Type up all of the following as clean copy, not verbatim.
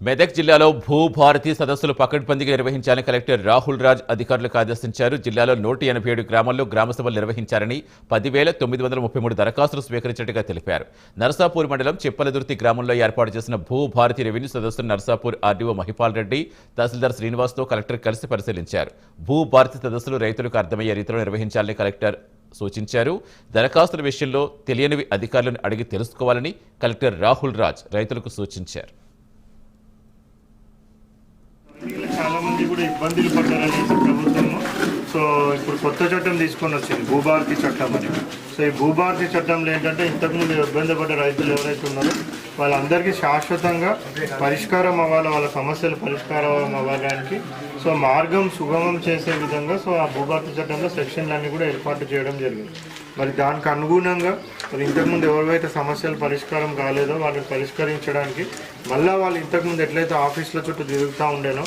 మెదక్ జిల్లాలో భూభారతి సదస్సులు పకడ్బందీగా నిర్వహించాలని కలెక్టర్ రాహుల్ రాజ్ అధికారులకు ఆదేశించారు. జిల్లాలో 187 గ్రామాల్లో గ్రామసభలు నిర్వహించారని 10,933 దరఖాస్తులు స్వీకరించినట్టుగా తెలిపారు. నర్సాపూర్ మండలం చెప్పలదుర్తి గ్రామంలో ఏర్పాటు చేసిన భూభారతి రెవెన్యూ సదస్సును నర్సాపూర్ ఆర్డీఓ మహిపాల్ రెడ్డి, తహసీల్దార్ శ్రీనివాస్తో కలెక్టర్ కలిసి పరిశీలించారు. భూభారతి సదస్సులు రైతులకు అర్థమయ్యే రీతిలో నిర్వహించాలని కలెక్టర్ సూచించారు. దరఖాస్తుల విషయంలో తెలియనివి అధికారులను అడిగి తెలుసుకోవాలని కలెక్టర్ రాహుల్ రాజ్ రైతులకు సూచించారు. చాలా మంది కూడా ఇబ్బందులు పడ్డారనేసి ప్రభుత్వము ఇప్పుడు కొత్త చట్టం తీసుకొని వచ్చింది, భూభారతి చట్టం అని. ఈ భూభారతి చట్టంలో ఏంటంటే ఇంతకుముందు ఇబ్బంది పడ్డ రైతులు ఎవరైతే ఉన్నారో వాళ్ళందరికీ శాశ్వతంగా పరిష్కారం అవ్వాలి, వాళ్ళ సమస్యలు పరిష్కారం అవ్వడానికి మార్గం సుగమం చేసే విధంగా ఆ భూభారతి చట్టంలో సెక్షన్లన్నీ కూడా ఏర్పాటు చేయడం జరిగింది. మరి దానికి అనుగుణంగా ఇంతకుముందు ఎవరైతే సమస్యలు పరిష్కారం కాలేదో వాళ్ళని పరిష్కరించడానికి మళ్ళీ వాళ్ళు ఇంతకుముందు ఎట్లయితే ఆఫీసుల చుట్టూ తిరుగుతూ ఉండేనో,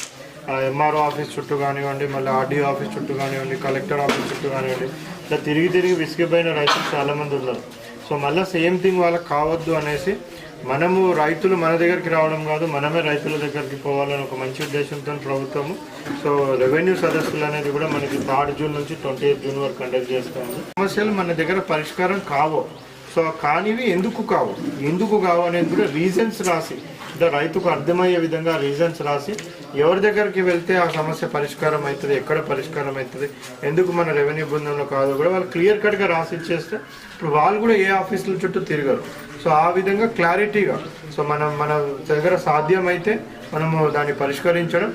ఎంఆర్ఓ ఆఫీస్ చుట్టూ కానివ్వండి, మళ్ళీ ఆర్డీఓ ఆఫీస్ చుట్టూ కానివ్వండి, కలెక్టర్ ఆఫీస్ చుట్టూ కానివ్వండి, ఇట్లా తిరిగి విసిగిపోయిన రైతులు చాలామంది ఉన్నారు. మళ్ళీ సేమ్ థింగ్ వాళ్ళకి కావద్దు అనేసి మనము రైతులు మన దగ్గరికి రావడం కాదు, మనమే రైతుల దగ్గరికి పోవాలని ఒక మంచి ఉద్దేశంతో ప్రభుత్వము రెవెన్యూ సదస్సులు అనేది కూడా మనకి 3 జూన్ నుంచి 28 జూన్ వరకు కండక్ట్ చేస్తాము. సమస్యలు మన దగ్గర పరిష్కారం కావు, కానివి ఎందుకు కావు అనేది కూడా రీజన్స్ రాసి, రైతుకు అర్థమయ్యే విధంగా రీజన్స్ రాసి ఎవరి దగ్గరికి వెళ్తే ఆ సమస్య పరిష్కారం అవుతుంది, ఎక్కడ పరిష్కారం అవుతుంది, ఎందుకు మన రెవెన్యూ బృందంలో కాదు కూడా వాళ్ళు క్లియర్ కట్గా రాసి ఇచ్చేస్తే ఇప్పుడు వాళ్ళు కూడా ఏ ఆఫీసుల చుట్టూ తిరగరు. ఆ విధంగా క్లారిటీగా మన దగ్గర సాధ్యమైతే మనము దాన్ని పరిష్కరించడం,